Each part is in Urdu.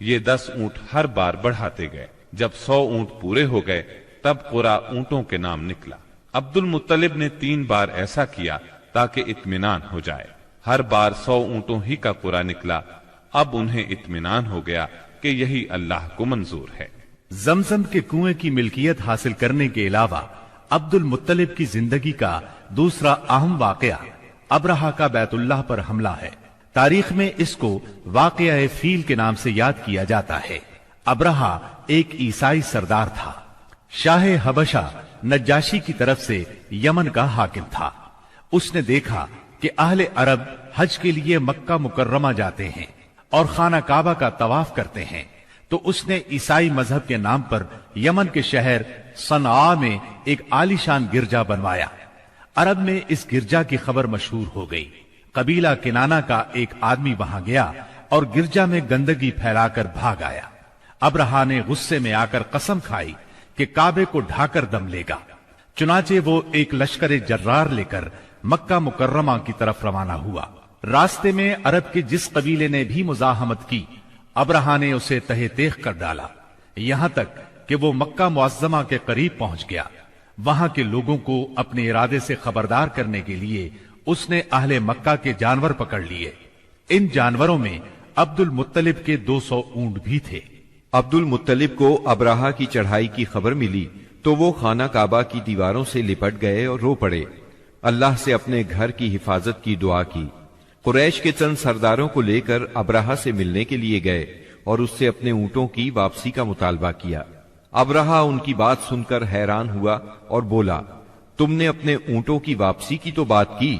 یہ 10 اونٹ ہر بار بڑھاتے گئے۔ جب 100 اونٹ پورے ہو گئے تب قرا اونٹوں کے نام نکلا۔ عبد المطلب نے 3 بار ایسا کیا تاکہ اطمینان ہو جائے۔ ہر بار 100 اونٹوں ہی کا قرا نکلا۔ اب انہیں اطمینان ہو گیا کہ یہی اللہ کو منظور ہے۔ زمزم کے کنویں کی ملکیت حاصل کرنے کے علاوہ عبد المطلب کی زندگی کا دوسرا اہم واقعہ ابرہہ کا بیت اللہ پر حملہ ہے۔ تاریخ میں اس کو واقعہ فیل کے نام سے یاد کیا جاتا ہے۔ ابرہہ ایک عیسائی سردار تھا۔ شاہ حبشہ نجاشی کی طرف سے یمن کا حاکم تھا۔ اس نے دیکھا کہ اہل عرب حج کے لیے مکہ مکرمہ جاتے ہیں اور خانہ کعبہ کا طواف کرتے ہیں، تو اس نے عیسائی مذہب کے نام پر یمن کے شہر صنعاء میں ایک عالیشان گرجا بنوایا۔ عرب میں اس گرجا کی خبر مشہور ہو گئی۔ قبیلہ کنانہ کا ایک آدمی وہاں گیا اور گرجا میں گندگی پھیلا کر بھاگ آیا۔ ابرہہ نے غصے میں آ کر قسم کھائی کہ کعبے کو ڈھا کر دم لے گا۔ چنانچہ وہ ایک لشکر جرار لے کر مکہ مکرمہ کی طرف روانہ ہوا۔ راستے میں عرب کے جس قبیلے نے بھی مزاحمت کی، ابرہہ نے اسے تہہ تیغ کر ڈالا، یہاں تک کہ وہ مکہ معظمہ کے قریب پہنچ گیا۔ وہاں کے لوگوں کو اپنے ارادے سے خبردار کرنے کے لیے اس نے اہل مکہ کے جانور پکڑ لیے۔ ان جانوروں میں عبد المطلب کے 200 اونٹ بھی تھے۔ عبد المطلب کو ابرہہ کی چڑھائی کی خبر ملی تو وہ خانہ کعبہ کی دیواروں سے لپٹ گئے اور رو پڑے۔ اللہ سے اپنے گھر کی حفاظت کی دعا کی۔ قریش کے چند سرداروں کو لے کر ابرہہ سے ملنے کے لیے گئے اور اس سے اپنے اونٹوں کی واپسی کا مطالبہ کیا۔ ابرہہ ان کی بات سن کر حیران ہوا اور بولا، تم نے اپنے اونٹوں کی واپسی کی تو بات کی،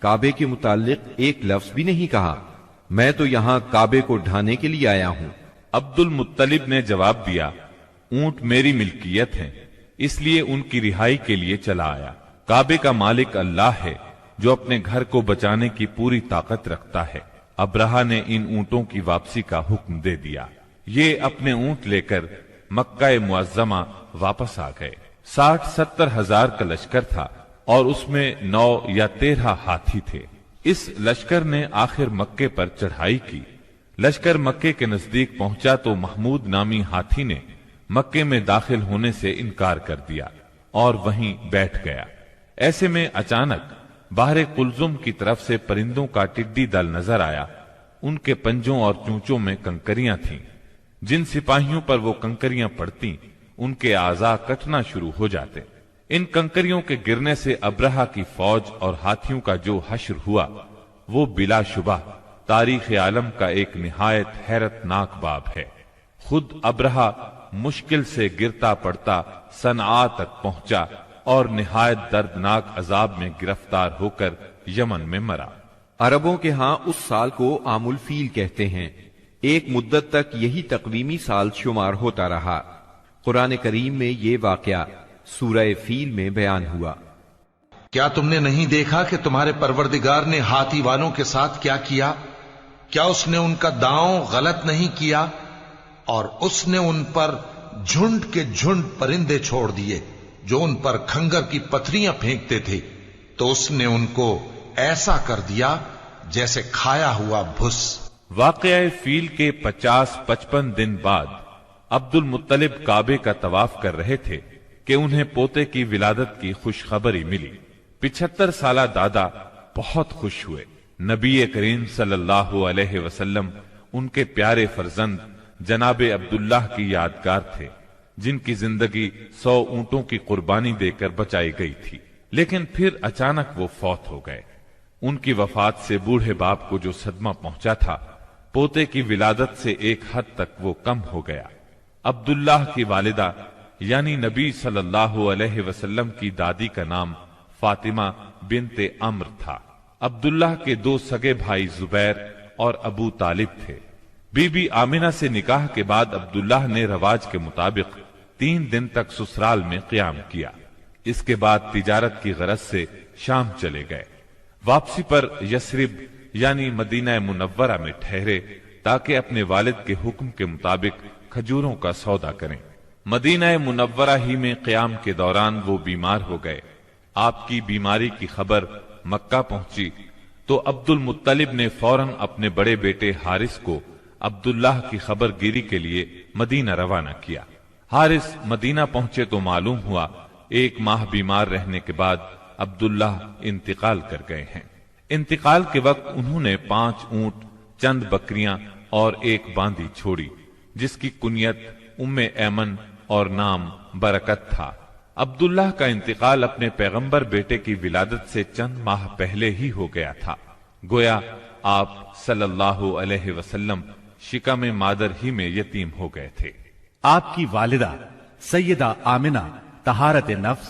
کعبے کے متعلق ایک لفظ بھی نہیں کہا۔ میں تو یہاں کعبے کو ڈھانے کے لیے آیا ہوں۔ عبد المطلب نے جواب دیا، اونٹ میری ملکیت ہیں، اس لیے ان کی رہائی کے لیے چلا آیا۔ کعبے کا مالک اللہ ہے جو اپنے گھر کو بچانے کی پوری طاقت رکھتا ہے۔ ابرہہ نے ان اونٹوں کی واپسی کا حکم دے دیا۔ یہ اپنے اونٹ لے کر مکہ معظمہ واپس آ گئے۔ 60-70 ہزار کا لشکر تھا اور اس میں 9 یا 13 ہاتھی تھے۔ اس لشکر نے آخر مکے پر چڑھائی کی۔ لشکر مکے کے نزدیک پہنچا تو محمود نامی ہاتھی نے مکے میں داخل ہونے سے انکار کر دیا اور وہیں بیٹھ گیا۔ ایسے میں اچانک باہر قلزم کی طرف سے پرندوں کا ٹڈی دل نظر آیا۔ ان کے پنجوں اور چونچوں میں کنکریاں تھیں۔ جن سپاہیوں پر وہ کنکریاں پڑتی ان کے اعضاء کٹنا شروع ہو جاتے۔ ان کنکریوں کے گرنے سے ابرہہ کی فوج اور ہاتھیوں کا جو حشر ہوا وہ بلا شبہ تاریخ عالم کا ایک نہایت حیرت ناک باب ہے۔ خود ابرہہ مشکل سے گرتا پڑتا صنعاء تک پہنچا اور نہایت دردناک عذاب میں گرفتار ہو کر یمن میں مرا۔ عربوں کے ہاں اس سال کو عام الفیل کہتے ہیں۔ ایک مدت تک یہی تقویمی سال شمار ہوتا رہا۔ قرآن کریم میں یہ واقعہ سورہ فیل میں بیان ہوا۔ کیا تم نے نہیں دیکھا کہ تمہارے پروردگار نے ہاتھی والوں کے ساتھ کیا کیا؟ کیا اس نے ان کا داؤں غلط نہیں کیا؟ اور اس نے ان پر جھنڈ کے جھنڈ پرندے چھوڑ دیے جو ان پر کھنگر کی پتھریاں پھینکتے تھے، تو اس نے ان کو ایسا کر دیا جیسے کھایا ہوا بھس۔ واقعہ فیل کے 50-55 دن بعد عبد المطلب کعبے کا طواف کر رہے تھے کہ انہیں پوتے کی ولادت کی خوشخبری ملی۔ 75 سالہ دادا بہت خوش ہوئے۔ نبی کریم صلی اللہ علیہ وسلم ان کے پیارے فرزند جناب عبداللہ کی یادگار تھے، جن کی زندگی 100 اونٹوں کی قربانی دے کر بچائی گئی تھی، لیکن پھر اچانک وہ فوت ہو گئے۔ ان کی وفات سے بوڑھے باپ کو جو صدمہ پہنچا تھا، پوتے کی ولادت سے ایک حد تک وہ کم ہو گیا۔ عبداللہ کی والدہ یعنی نبی صلی اللہ علیہ وسلم کی دادی کا نام فاطمہ بنت عمر تھا۔ عبداللہ کے 2 سگے بھائی زبیر اور ابو طالب تھے۔ بی بی آمنہ سے نکاح کے بعد عبداللہ نے رواج کے مطابق 3 دن تک سسرال میں قیام کیا۔ اس کے بعد تجارت کی غرض سے شام چلے گئے۔ واپسی پر یثرب یعنی مدینہ منورہ میں ٹھہرے تاکہ اپنے والد کے حکم کے مطابق کھجوروں کا سودا کریں۔ مدینہ منورہ ہی میں قیام کے دوران وہ بیمار ہو گئے۔ آپ کی بیماری کی خبر مکہ پہنچی تو عبد المطلب نے فوراً اپنے بڑے بیٹے حارث کو عبداللہ کی خبر گیری کے لیے مدینہ روانہ کیا۔ حارث مدینہ پہنچے تو معلوم ہوا 1 ماہ بیمار رہنے کے بعد عبداللہ انتقال کر گئے ہیں۔ انتقال کے وقت انہوں نے 5 اونٹ، چند بکریاں اور 1 باندی چھوڑی، جس کی کنیت ام ایمن اور نام برکت تھا۔ عبداللہ کا انتقال اپنے پیغمبر بیٹے کی ولادت سے چند ماہ پہلے ہی ہو گیا تھا، گویا آپ صلی اللہ علیہ وسلم شکم مادر ہی میں یتیم ہو گئے تھے۔ آپ کی والدہ سیدہ آمنہ طہارت نفس،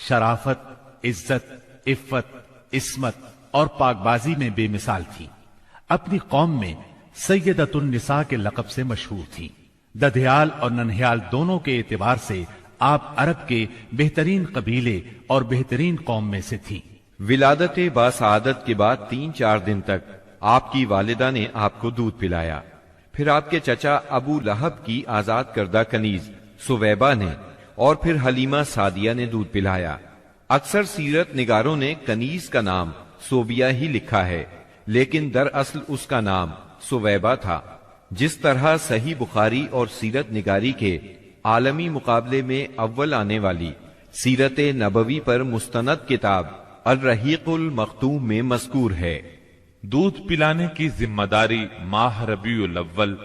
شرافت، عزت، عفت، عصمت اور پاک بازی میں بے مثال تھی۔ اپنی قوم میں سیدۃ النساء کے لقب سے مشہور تھی۔ ددھیال اور ننہیال دونوں کے اعتبار سے آپ عرب کے بہترین قبیلے اور بہترین قوم میں سے تھی۔ ولادت باسعادت کے بعد 3-4 دن تک آپ کی والدہ نے آپ کو دودھ پلایا، پھر آپ کے چچا ابو لہب کی آزاد کردہ کنیز سویبہ نے، اور پھر حلیمہ سعدیہ نے دودھ پلایا۔ اکثر سیرت نگاروں نے کنیز کا نام سوبیہ ہی لکھا ہے، لیکن دراصل اس کا نام سویبہ تھا۔ جس طرح صحیح بخاری اور سیرت نگاری کے عالمی مقابلے میں اول آنے والی سیرت نبوی پر مستند کتاب الرحیق المختوم میں مذکور ہے۔ دودھ پلانے کی ذمہ داری ماہ ربیع الاول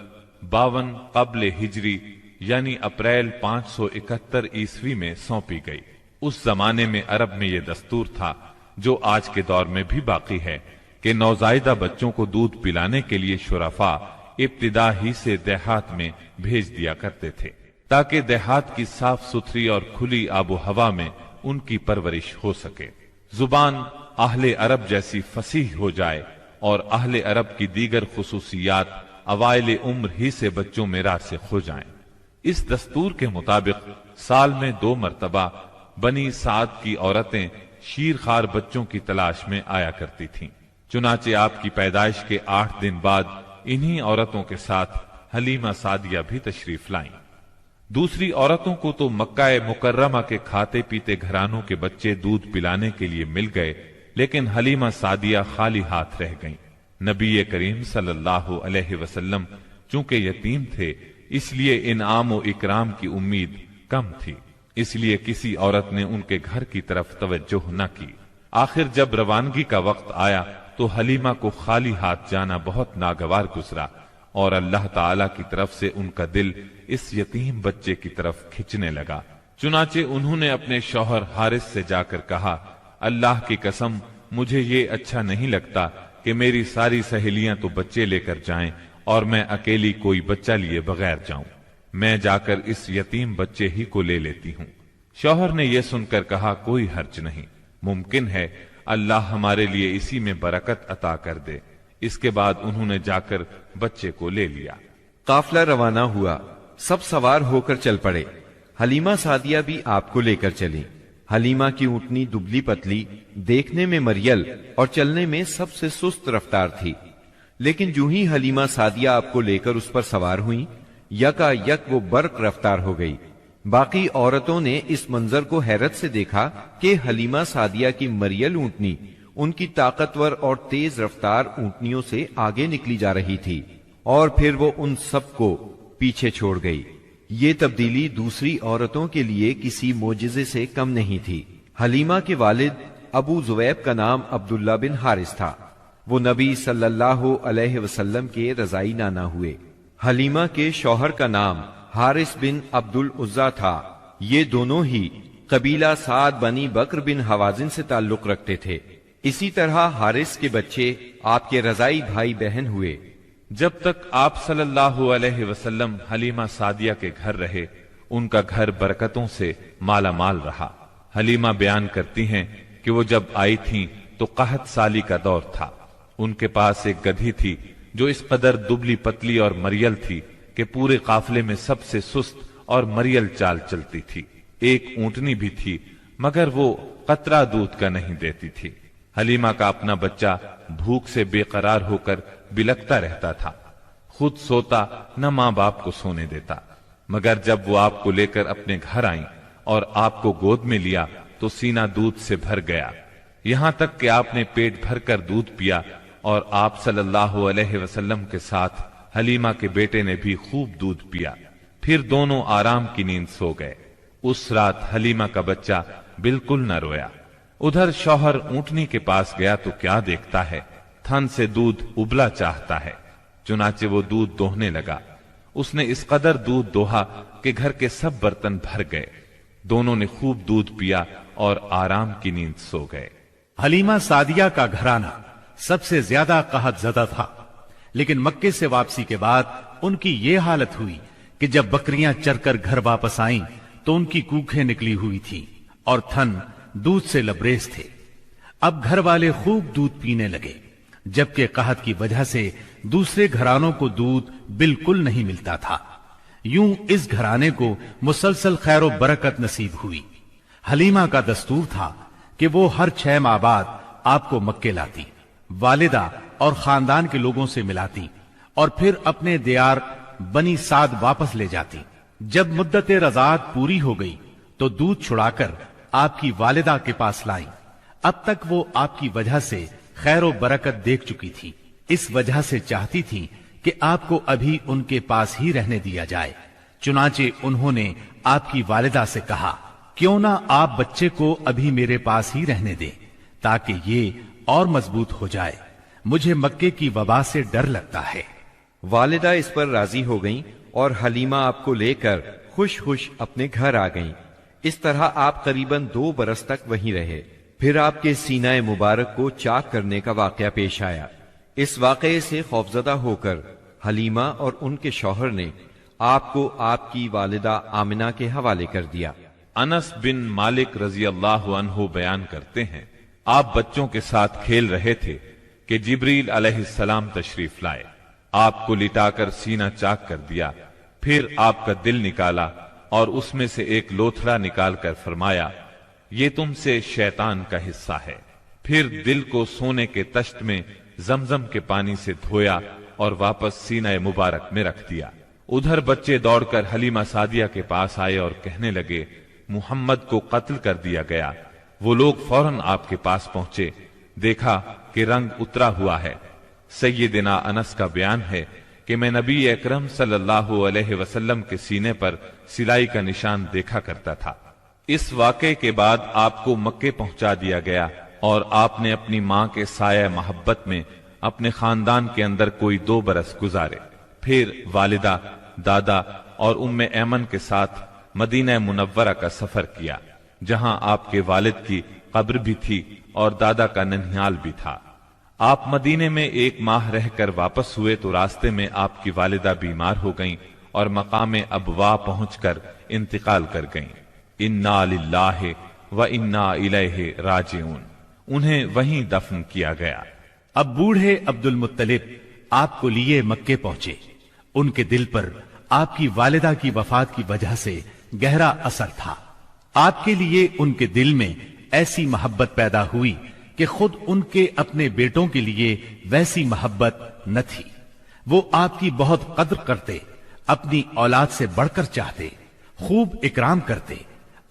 52 قبل ہجری یعنی اپریل 571 عیسوی میں سونپی گئی۔ اس زمانے میں عرب میں یہ دستور تھا جو آج کے دور میں بھی باقی ہے کہ نوزائیدہ بچوں کو دودھ پلانے کے لیے شرفاء ابتدا ہی سے دیہات میں بھیج دیا کرتے تھے تاکہ دیہات کی صاف ستھری اور کھلی آب و ہوا میں ان کی پرورش ہو سکے، زبان اہل عرب جیسی فصیح ہو جائے اور اہل عرب کی دیگر خصوصیات اوائل عمر ہی سے بچوں میں راسخ ہو جائیں۔ اس دستور کے مطابق سال میں 2 مرتبہ بنی سعد کی عورتیں شیرخوار بچوں کی تلاش میں آیا کرتی تھیں۔ چنانچہ آپ کی پیدائش کے 8 دن بعد انہی عورتوں کے ساتھ حلیمہ سعدیہ بھی تشریف لائیں۔ دوسری عورتوں کو تو مکہ مکرمہ کے کھاتے پیتے گھرانوں کے بچے دودھ پلانے کے لیے مل گئے، لیکن حلیمہ سعدیہ خالی ہاتھ رہ گئیں۔ نبی کریم صلی اللہ علیہ وسلم چونکہ یتیم تھے، اس لیے انعام و اکرام کی امید کم تھی، اس لیے کسی عورت نے ان کے گھر کی طرف توجہ نہ کی۔ آخر جب روانگی کا وقت آیا تو حلیمہ کو خالی ہاتھ جانا بہت ناگوار گزرا، اور اللہ تعالی کی طرف سے ان کا دل اس یتیم بچے کی طرف کھچنے لگا۔ چنانچہ انہوں نے اپنے شوہر حارث سے جا کر کہا، اللہ کی قسم مجھے یہ اچھا نہیں لگتا کہ میری ساری سہیلیاں تو بچے لے کر جائیں اور میں اکیلی کوئی بچہ لیے بغیر جاؤں، میں جا کر اس یتیم بچے ہی کو لے لیتی ہوں۔ شوہر نے یہ سن کر کہا، کوئی حرج نہیں، ممکن ہے اللہ ہمارے لیے اسی میں برکت عطا کر دے۔ اس کے بعد انہوں نے جا کر بچے کو لے لیا۔ قافلہ روانہ ہوا، سب سوار ہو کر چل پڑے۔ حلیمہ سعدیہ بھی آپ کو لے کر چلی۔ حلیمہ کی اونٹنی دبلی پتلی، دیکھنے میں مریل اور چلنے میں سب سے سست رفتار تھی، لیکن جو ہی حلیمہ سعدیہ آپ کو لے کر اس پر سوار ہوئیں، یکا یک وہ برق رفتار ہو گئی۔ باقی عورتوں نے اس منظر کو حیرت سے دیکھا کہ حلیمہ سعدیہ کی مریل اونٹنی ان کی طاقتور اور تیز رفتار اونٹنیوں سے آگے نکلی جا رہی تھی، اور پھر وہ ان سب کو پیچھے چھوڑ گئی۔ یہ تبدیلی دوسری عورتوں کے لیے کسی معجزے سے کم نہیں تھی۔ حلیمہ کے والد ابو زویب کا نام عبداللہ بن حارث تھا، وہ نبی صلی اللہ علیہ وسلم کے رضائی نانا ہوئے۔ حلیمہ کے شوہر کا نام حارث بن عبد العزا تھا، یہ دونوں ہی قبیلہ سعد بنی بکر بن حوازن سے تعلق رکھتے تھے۔ اسی طرح حارث کے بچے آپ کے رضائی بھائی بہن ہوئے۔ جب تک آپ صلی اللہ علیہ وسلم حلیمہ سعدیہ کے گھر رہے، ان کا گھر برکتوں سے مالا مال رہا۔ حلیمہ بیان کرتی ہیں کہ وہ جب آئی تھیں تو قحط سالی کا دور تھا۔ ان کے پاس ایک گدھی تھی جو اس قدر دبلی پتلی اور مریل تھی کہ پورے قافلے میں سب سے سست اور مریل چال چلتی تھی۔ ایک اونٹنی بھی تھی مگر وہ قطرہ دودھ کا نہیں دیتی تھی۔ حلیمہ کا اپنا بچہ بھوک سے بے قرار ہو کر بلکتا رہتا تھا، خود سوتا نہ ماں باپ کو سونے دیتا، مگر جب وہ آپ کو لے کر اپنے گھر آئیں اور آپ کو گود میں لیا تو سینہ دودھ سے بھر گیا، یہاں تک کہ آپ نے پیٹ بھر کر دودھ پیا اور آپ صلی اللہ علیہ وسلم کے ساتھ حلیمہ کے بیٹے نے بھی خوب دودھ پیا، پھر دونوں آرام کی نیند سو گئے۔ اس رات حلیمہ کا بچہ بالکل نہ رویا۔ ادھر شوہر اونٹنی کے پاس گیا تو کیا دیکھتا ہے، تھن سے دودھ ابلا چاہتا ہے، چنانچہ وہ دودھ دوہنے لگا۔ اس نے اس قدر دودھ دوہا کہ گھر کے سب برتن بھر گئے۔ دونوں نے خوب دودھ پیا اور آرام کی نیند سو گئے۔ حلیمہ سعدیہ کا گھرانہ سب سے زیادہ قحط زدہ تھا، لیکن مکے سے واپسی کے بعد ان کی یہ حالت ہوئی کہ جب بکریاں چر کر گھر واپس آئیں تو ان کی کوکھیں نکلی ہوئی تھی اور تھن دودھ سے لبریز تھے۔ اب گھر والے خوب دودھ پینے لگے، جبکہ قحط کی وجہ سے دوسرے گھرانوں کو دودھ بالکل نہیں ملتا تھا۔ یوں اس گھرانے کو مسلسل خیر و برکت نصیب ہوئی۔ حلیمہ کا دستور تھا کہ وہ ہر 6 ماہ بعد آپ کو مکے لاتی، والدہ اور خاندان کے لوگوں سے ملاتی اور پھر اپنے دیار بنی سعد واپس لے جاتی۔ جب مدت رضاعت پوری ہو گئی تو دودھ چھڑا کر آپ کی والدہ کے پاس لائیں۔ اب تک وہ آپ کی وجہ سے خیر و برکت دیکھ چکی تھی، اس وجہ سے چاہتی تھی کہ آپ کو ابھی ان کے پاس ہی رہنے دیا جائے۔ چنانچہ انہوں نے آپ کی والدہ سے کہا، کیوں نہ آپ بچے کو ابھی میرے پاس ہی رہنے دیں تاکہ یہ اور مضبوط ہو جائے، مجھے مکے کی وبا سے ڈر لگتا ہے۔ والدہ اس پر راضی ہو گئیں اور حلیمہ آپ کو لے کر خوش خوش اپنے گھر آ گئیں۔ اس طرح آپ قریباً 2 برس تک وہیں رہے۔ پھر آپ کے سینہ مبارک کو چاک کرنے کا واقعہ پیش آیا۔ اس واقعے سے خوفزدہ ہو کر حلیمہ اور ان کے شوہر نے آپ کو آپ کی والدہ آمنہ کے حوالے کر دیا۔ انس بن مالک رضی اللہ عنہ بیان کرتے ہیں، آپ بچوں کے ساتھ کھیل رہے تھے کہ جبریل علیہ السلام تشریف لائے، آپ کو لٹا کر سینہ چاک کر دیا، پھر آپ کا دل نکالا اور اس میں سے ایک لوتھڑا نکال کر فرمایا، یہ تم سے شیطان کا حصہ ہے۔ پھر دل کو سونے کے تشت میں زمزم کے پانی سے دھویا اور واپس سینہ مبارک میں رکھ دیا۔ ادھر بچے دوڑ کر حلیمہ سعدیہ کے پاس آئے اور کہنے لگے، محمد کو قتل کر دیا گیا۔ وہ لوگ فوراً آپ کے پاس پہنچے، دیکھا کہ رنگ اترا ہوا ہے۔ سیدنا انس کا بیان ہے کہ میں نبی اکرم صلی اللہ علیہ وسلم کے سینے پر سلائی کا نشان دیکھا کرتا تھا۔ اس واقعے کے بعد آپ کو مکے پہنچا دیا گیا اور آپ نے اپنی ماں کے سایہ محبت میں اپنے خاندان کے اندر کوئی 2 برس گزارے۔ پھر والدہ، دادا اور ام ایمن کے ساتھ مدینہ منورہ کا سفر کیا، جہاں آپ کے والد کی قبر بھی تھی اور دادا کا ننھیال بھی تھا۔ آپ مدینے میں 1 ماہ رہ کر واپس ہوئے تو راستے میں آپ کی والدہ بیمار ہو گئیں اور مقام ابوا پہنچ کر انتقال کر گئیں۔ انا للہ و انا الیہ راجعون، انہیں وہیں دفن کیا گیا۔ اب بوڑھے عبد المطلب آپ کو لیے مکے پہنچے۔ ان کے دل پر آپ کی والدہ کی وفات کی وجہ سے گہرا اثر تھا۔ آپ کے لیے ان کے دل میں ایسی محبت پیدا ہوئی کہ خود ان کے اپنے بیٹوں کے لیے ویسی محبت نہ تھی۔ وہ آپ کی بہت قدر کرتے، اپنی اولاد سے بڑھ کر چاہتے، خوب اکرام کرتے،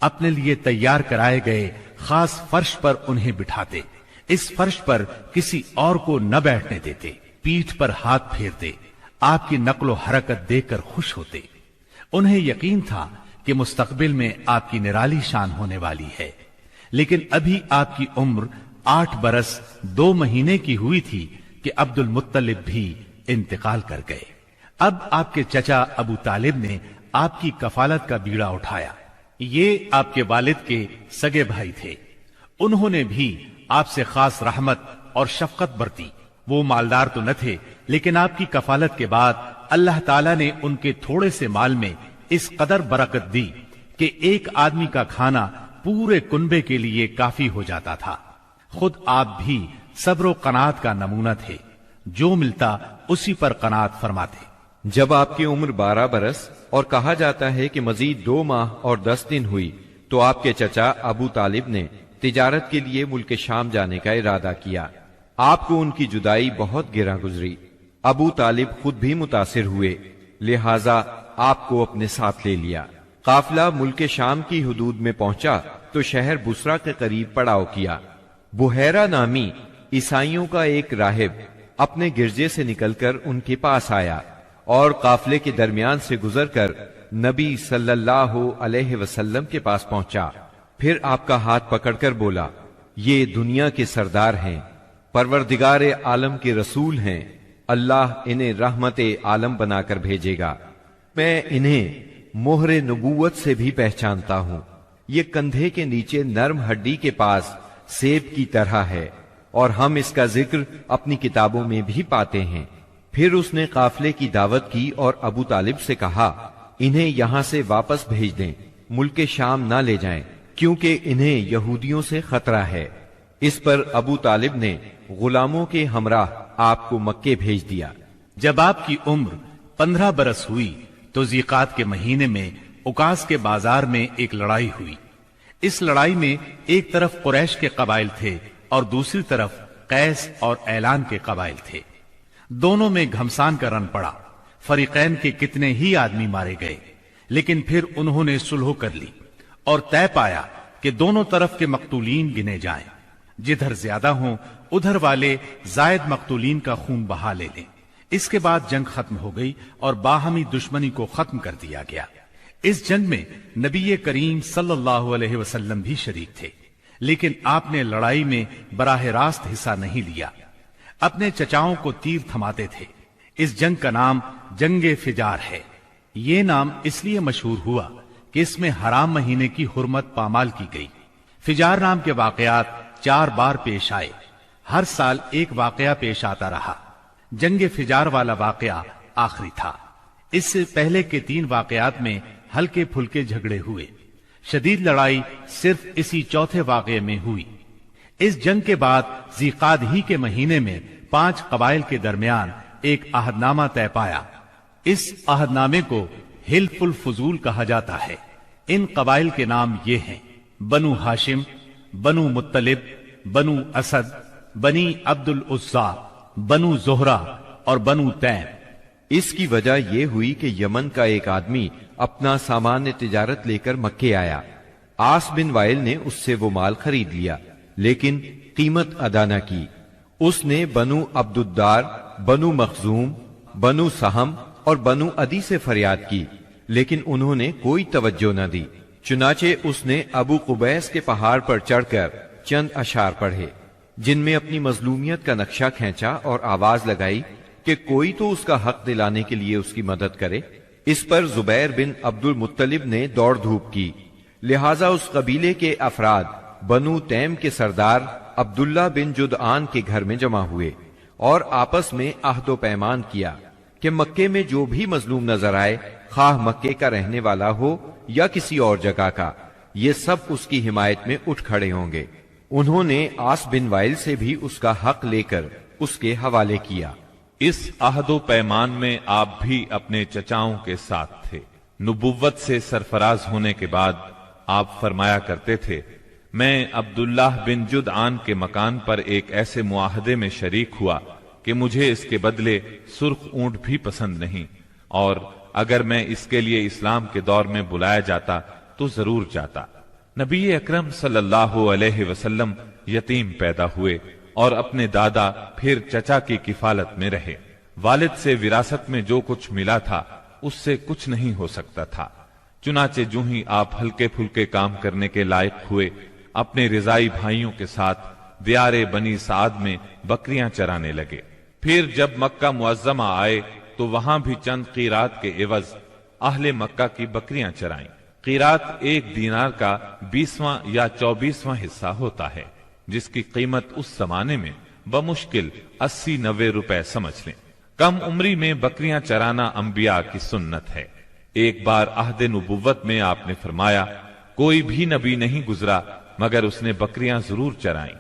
اپنے لیے تیار کرائے گئے خاص فرش پر انہیں بٹھاتے، اس فرش پر کسی اور کو نہ بیٹھنے دیتے، پیٹھ پر ہاتھ پھیرتے، آپ کی نقل و حرکت دیکھ کر خوش ہوتے۔ انہیں یقین تھا کہ مستقبل میں آپ کی نرالی شان ہونے والی ہے، لیکن ابھی آپ کی عمر 8 برس 2 مہینے کی ہوئی تھی کہ عبد المطلب بھی انتقال کر گئے۔ اب آپ کے چچا ابو طالب نے آپ کی کفالت کا بیڑا اٹھایا۔ یہ آپ کے والد کے سگے بھائی تھے، انہوں نے بھی آپ سے خاص رحمت اور شفقت برتی۔ وہ مالدار تو نہ تھے، لیکن آپ کی کفالت کے بعد اللہ تعالیٰ نے ان کے تھوڑے سے مال میں اس قدر برکت دی کہ ایک آدمی کا کھانا پورے کنبے کے لیے کافی ہو جاتا تھا۔ خود آپ بھی صبر و قناعت کا نمونہ تھے، جو ملتا اسی پر قناعت فرماتے۔ جب آپ کی عمر 12 برس اور کہا جاتا ہے کہ مزید 2 ماہ اور 10 دن ہوئی تو آپ کے چچا ابو طالب نے تجارت کے لیے ملک شام جانے کا ارادہ کیا۔ آپ کو ان کی جدائی بہت گراں گزری۔ ابو طالب خود بھی متاثر ہوئے، لہذا آپ کو اپنے ساتھ لے لیا۔ قافلہ ملک شام کی حدود میں پہنچا تو شہر بصرہ کے قریب پڑاؤ کیا۔ بحیرہ نامی عیسائیوں کا ایک راہب اپنے گرجے سے نکل کر ان کے پاس آیا اور قافلے کے درمیان سے گزر کر نبی صلی اللہ علیہ وسلم کے پاس پہنچا. پھر آپ کا ہاتھ پکڑ کر بولا، یہ دنیا کے سردار ہیں، پروردگار عالم کے رسول ہیں، اللہ انہیں رحمت عالم بنا کر بھیجے گا. میں انہیں مہر نبوت سے بھی پہچانتا ہوں. یہ کندھے کے نیچے نرم ہڈی کے پاس سیب کی طرح ہے، اور ہم اس کا ذکر اپنی کتابوں میں بھی پاتے ہیں. پھر اس نے قافلے کی دعوت کی اور ابو طالب سے کہا، انہیں یہاں سے واپس بھیج دیں، ملک شام نہ لے جائیں، کیونکہ انہیں یہودیوں سے خطرہ ہے. اس پر ابو طالب نے غلاموں کے ہمراہ آپ کو مکے بھیج دیا. جب آپ کی عمر 15 برس ہوئی تو ذیقات کے مہینے میں اکاس کے بازار میں ایک لڑائی ہوئی. اس لڑائی میں ایک طرف قریش کے قبائل تھے اور دوسری طرف قیس اور اعلان کے قبائل تھے. دونوں میں گھمسان کا رن پڑا. فریقین کے کتنے ہی آدمی مارے گئے، لیکن پھر انہوں نے صلح کر لی اور طے پایا کہ دونوں طرف کے مقتولین گنے جائیں. جدھر زیادہ ہوں ادھر والے زائد مقتولین کا خون بہا لے لیں. اس کے بعد جنگ ختم ہو گئی اور باہمی دشمنی کو ختم کر دیا گیا. اس جنگ میں نبی کریم صلی اللہ علیہ وسلم بھی شریک تھے، لیکن آپ نے لڑائی میں براہ راست حصہ نہیں لیا. اپنے چچاؤں کو تیر تھماتے تھے. اس جنگ کا نام جنگ فجار ہے. یہ نام اس لیے مشہور ہوا کہ اس میں حرام مہینے کی حرمت پامال کی گئی. فجار نام کے واقعات 4 بار پیش آئے. ہر سال ایک واقعہ پیش آتا رہا. جنگ فجار والا واقعہ آخری تھا. اس سے پہلے کے 3 واقعات میں ہلکے پھلکے جھگڑے ہوئے. شدید لڑائی صرف اسی چوتھے واقعے میں ہوئی. اس جنگ کے بعد ذیقعد ہی کے مہینے میں 5 قبائل کے درمیان ایک عہد نامہ طے پایا. اس عہد نامے کو حلف الفضول کہا جاتا ہے. ان قبائل کے نام یہ ہیں: بنو ہاشم، بنو مطلب، بنو اسد، بنی عبد العزا، بنو زہرہ اور بنو تیم. اس کی وجہ یہ ہوئی کہ یمن کا ایک آدمی اپنا سامان تجارت لے کر مکے آیا. عاص بن وائل نے اس سے وہ مال خرید لیا، لیکن قیمت ادا نہ کی. اس نے بنو عبد الدار، بنو مخزوم، بنو سہم اور بنو عدی سے فریاد کی، لیکن انہوں نے کوئی توجہ نہ دی. چنانچہ اس نے ابو قبیس کے پہاڑ پر چڑھ کر چند اشعار پڑھے، جن میں اپنی مظلومیت کا نقشہ کھینچا اور آواز لگائی کہ کوئی تو اس کا حق دلانے کے لیے اس کی مدد کرے. اس پر زبیر بن عبد المطلب نے دوڑ دھوپ کی، لہٰذا اس قبیلے کے افراد بنو تیم کے سردار عبداللہ بن جدعان کے گھر میں جمع ہوئے اور آپس میں عہد و پیمان کیا کہ مکے میں جو بھی مظلوم نظر آئے، خواہ مکے کا رہنے والا ہو یا کسی اور جگہ کا، یہ سب اس کی حمایت میں اٹھ کھڑے ہوں گے. انہوں نے عاص بن وائل سے بھی اس کا حق لے کر اس کے حوالے کیا. اس عہد و پیمان میں آپ بھی اپنے چچاؤں کے ساتھ تھے. نبوت سے سرفراز ہونے کے بعد آپ فرمایا کرتے تھے، میں عبداللہ بن جدعان کے مکان پر ایک ایسے معاہدے میں شریک ہوا کہ مجھے اس کے بدلے سرخ اونٹ بھی پسند نہیں، اور اگر میں اس کے لیے اسلام کے دور میں بلایا جاتا تو ضرور جاتا. نبی اکرم صلی اللہ علیہ وسلم یتیم پیدا ہوئے اور اپنے دادا پھر چچا کی کفالت میں رہے. والد سے وراثت میں جو کچھ ملا تھا اس سے کچھ نہیں ہو سکتا تھا. چنانچہ جو ہی آپ ہلکے پھلکے کام کرنے کے لائق ہوئے، اپنے رضائی بھائیوں کے ساتھ دیار بنی سعد میں بکریاں چرانے لگے. پھر جب مکہ معظمہ آئے تو وہاں بھی چند قیرات کے عوض اہل مکہ کی بکریاں چرائیں. قیرات 1 دینار کا 20واں یا 24واں حصہ ہوتا ہے، جس کی قیمت اس زمانے میں بمشکل 80-90 روپے سمجھ لیں. کم عمری میں بکریاں چرانا انبیاء کی سنت ہے. ایک بار عہد نبوت میں آپ نے فرمایا، کوئی بھی نبی نہیں گزرا مگر اس نے بکریاں ضرور چرائیں.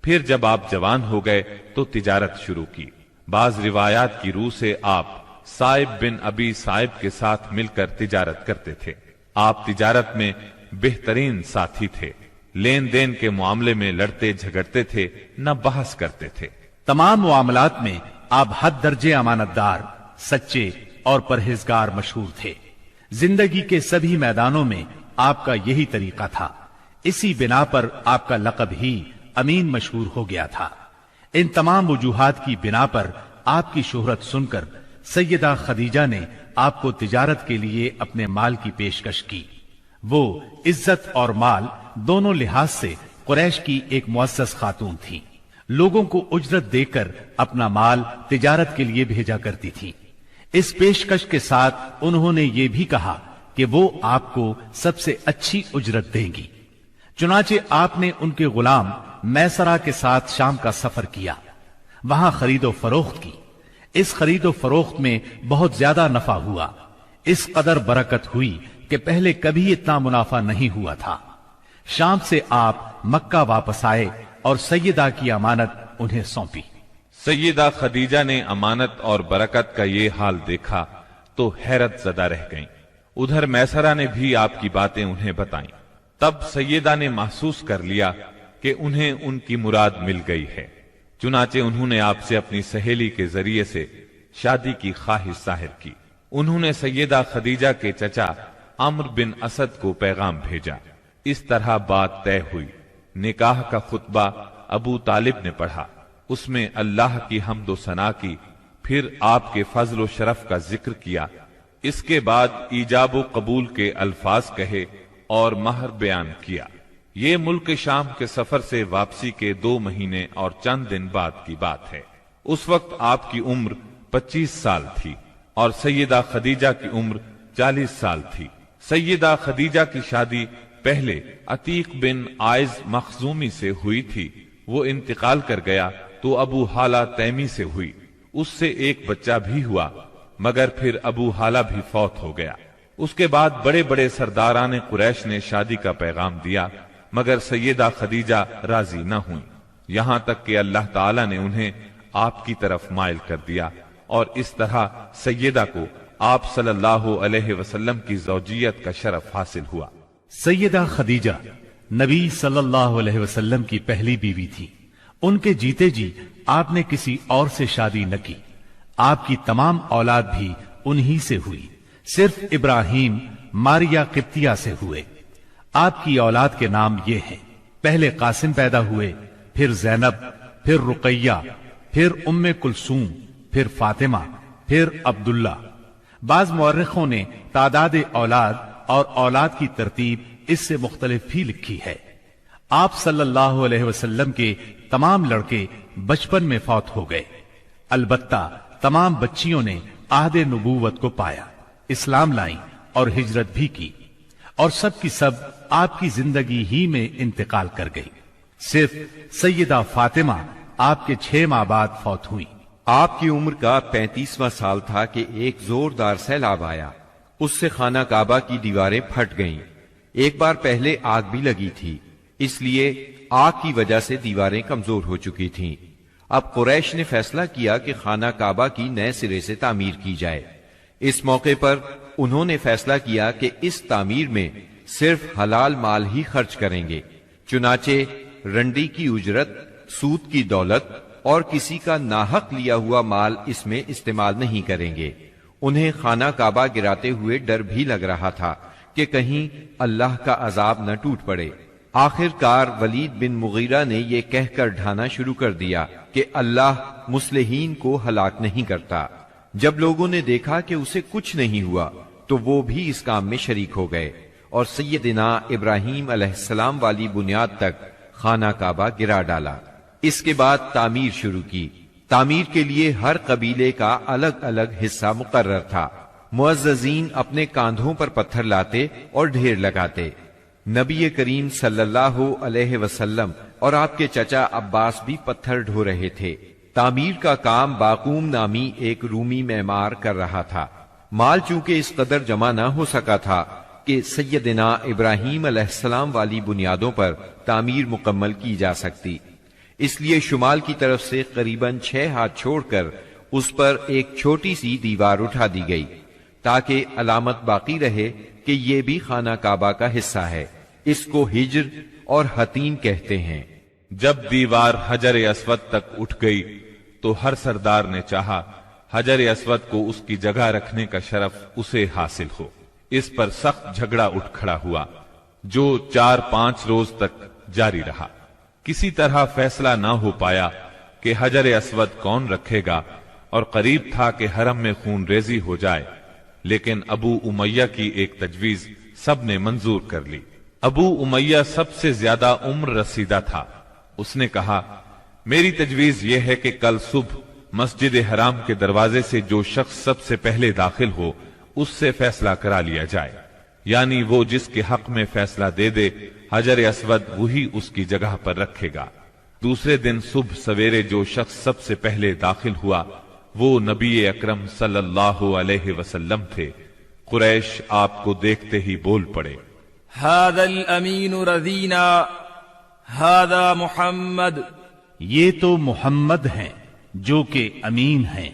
پھر جب آپ جوان ہو گئے تو تجارت شروع کی. بعض روایات کی روح سے آپ صائب بن ابی صائب کے ساتھ مل کر تجارت کرتے تھے. آپ تجارت میں بہترین ساتھی تھے. لین دین کے معاملے میں لڑتے جھگڑتے تھے، نہ بحث کرتے تھے. تمام معاملات میں آپ حد درجے امانت دار، سچے اور پرہیزگار مشہور تھے. زندگی کے سبھی میدانوں میں آپ کا یہی طریقہ تھا. اسی بنا پر آپ کا لقب ہی امین مشہور ہو گیا تھا. ان تمام وجوہات کی بنا پر آپ کی شہرت سن کر سیدہ خدیجہ نے آپ کو تجارت کے لیے اپنے مال کی پیشکش کی۔ وہ عزت اور مال دونوں لحاظ سے قریش کی ایک معزز خاتون تھی۔ لوگوں کو اجرت دے کر اپنا مال تجارت کے لیے بھیجا کرتی تھی۔ اس پیشکش کے ساتھ انہوں نے یہ بھی کہا کہ وہ آپ کو سب سے اچھی اجرت دیں گی۔ چنانچہ آپ نے ان کے غلام میسرہ کے ساتھ شام کا سفر کیا، وہاں خرید و فروخت کی۔ اس خرید و فروخت میں بہت زیادہ نفع ہوا، اس قدر برکت ہوئی کہ پہلے کبھی اتنا منافع نہیں ہوا تھا۔ شام سے آپ مکہ واپس آئے اور سیدہ کی امانت انہیں سونپی۔ سیدہ خدیجہ نے امانت اور برکت کا یہ حال دیکھا تو حیرت زدہ رہ گئیں۔ ادھر میسرہ نے بھی آپ کی باتیں انہیں بتائیں۔ تب سیدہ نے محسوس کر لیا کہ انہیں ان کی مراد مل گئی ہے، چنانچہ انہوں نے آپ سے اپنی سہیلی کے ذریعے سے شادی کی خواہش ظاہر کی۔ انہوں نے سیدہ خدیجہ کے چچا عمرو بن اسد کو پیغام بھیجا۔ اس طرح بات طے ہوئی۔ نکاح کا خطبہ ابو طالب نے پڑھا، اس میں اللہ کی حمد و ثنا کی، پھر آپ کے فضل و شرف کا ذکر کیا۔ اس کے بعد ایجاب و قبول کے الفاظ کہے اور مہر بیان کیا۔ یہ ملک شام کے سفر سے واپسی کے 2 مہینے اور چند دن بعد کی بات ہے۔ اس وقت آپ کی عمر 25 سال تھی اور سیدہ خدیجہ کی عمر 40 سال تھی۔ سیدہ خدیجہ کی شادی پہلے عتیق بن عائز مخزومی سے ہوئی تھی۔ وہ انتقال کر گیا تو ابو حالہ تیمی سے ہوئی، اس سے ایک بچہ بھی ہوا، مگر پھر ابو حالہ بھی فوت ہو گیا۔ اس کے بعد بڑے بڑے سرداران قریش نے شادی کا پیغام دیا، مگر سیدہ خدیجہ راضی نہ ہوئیں، یہاں تک کہ اللہ تعالی نے انہیں آپ کی طرف مائل کر دیا، اور اس طرح سیدہ کو آپ صلی اللہ علیہ وسلم کی زوجیت کا شرف حاصل ہوا۔ سیدہ خدیجہ نبی صلی اللہ علیہ وسلم کی پہلی بیوی تھی۔ ان کے جیتے جی آپ نے کسی اور سے شادی نہ کی۔ آپ کی تمام اولاد بھی انہی سے ہوئی، صرف ابراہیم ماریا قبطیہ سے ہوئے۔ آپ کی اولاد کے نام یہ ہیں: پہلے قاسم پیدا ہوئے، پھر زینب، پھر رقیہ، پھر ام کلثوم، پھر فاطمہ، پھر عبداللہ۔ بعض مورخوں نے تعداد اولاد اور اولاد کی ترتیب اس سے مختلف بھی لکھی ہے۔ آپ صلی اللہ علیہ وسلم کے تمام لڑکے بچپن میں فوت ہو گئے، البتہ تمام بچیوں نے عہد نبوت کو پایا، اسلام لائیں اور ہجرت بھی کی، اور سب کی سب آپ کی زندگی ہی میں انتقال کر گئی۔ صرف سیدہ فاطمہ آپ کے 6 ماہ بعد فوت ہوئی۔ آپ کی عمر کا 35واں سال تھا کہ ایک زوردار سیلاب آیا، اس سے خانہ کعبہ کی دیواریں پھٹ گئیں۔ ایک بار پہلے آگ بھی لگی تھی، اس لیے آگ کی وجہ سے دیواریں کمزور ہو چکی تھیں۔ اب قریش نے فیصلہ کیا کہ خانہ کعبہ کی نئے سرے سے تعمیر کی جائے۔ اس موقع پر انہوں نے فیصلہ کیا کہ اس تعمیر میں صرف حلال مال ہی خرچ کریں گے، چنانچہ رنڈی کی اجرت، سود کی دولت اور کسی کا ناحق لیا ہوا مال اس میں استعمال نہیں کریں گے۔ انہیں خانہ کعبہ گراتے ہوئے ڈر بھی لگ رہا تھا کہ کہیں اللہ کا عذاب نہ ٹوٹ پڑے۔ آخر کار ولید بن مغیرہ نے یہ کہہ کر ڈھانا شروع کر دیا کہ اللہ مصلحین کو ہلاک نہیں کرتا۔ جب لوگوں نے دیکھا کہ اسے کچھ نہیں ہوا تو وہ بھی اس کام میں شریک ہو گئے اور سیدنا ابراہیم علیہ السلام والی بنیاد تک خانہ کعبہ گرا ڈالا۔ اس کے بعد تعمیر شروع کی۔ تعمیر کے لیے ہر قبیلے کا الگ الگ حصہ مقرر تھا۔ معززین اپنے کاندھوں پر پتھر لاتے اور ڈھیر لگاتے۔ نبی کریم صلی اللہ علیہ وسلم اور آپ کے چچا عباس بھی پتھر ڈھو رہے تھے۔ تعمیر کا کام باقوم نامی ایک رومی معمار کر رہا تھا۔ مال چونکہ اس قدر جمع نہ ہو سکا تھا کہ سیدنا ابراہیم علیہ السلام والی بنیادوں پر تعمیر مکمل کی جا سکتی، اس لیے شمال کی طرف سے قریباً 6 ہاتھ چھوڑ کر اس پر ایک چھوٹی سی دیوار اٹھا دی گئی تاکہ علامت باقی رہے کہ یہ بھی خانہ کعبہ کا حصہ ہے۔ اس کو ہجر اور حتیم کہتے ہیں۔ جب دیوار حجر اسود تک اٹھ گئی تو ہر سردار نے چاہا حجر اسود کو اس کی جگہ رکھنے کا شرف اسے حاصل ہو۔ اس پر سخت جھگڑا اٹھ کھڑا ہوا جو 4-5 روز تک جاری رہا۔ کسی طرح فیصلہ نہ ہو پایا کہ حجر اسود کون رکھے گا اور قریب تھا کہ حرم میں خون ریزی ہو جائے، لیکن ابو امیہ کی ایک تجویز سب نے منظور کر لی۔ ابو امیہ سب سے زیادہ عمر رسیدہ تھا۔ اس نے کہا، میری تجویز یہ ہے کہ کل صبح مسجد حرام کے دروازے سے جو شخص سب سے پہلے داخل ہو اس سے فیصلہ کرا لیا جائے، یعنی وہ جس کے حق میں فیصلہ دے دے حجر اسود وہی اس کی جگہ پر رکھے گا۔ دوسرے دن صبح سویرے جو شخص سب سے پہلے داخل ہوا وہ نبی اکرم صلی اللہ علیہ وسلم تھے۔ قریش آپ کو دیکھتے ہی بول پڑے، هذا الامین رضینا هذا محمد، یہ تو محمد ہیں جو کہ امین ہیں،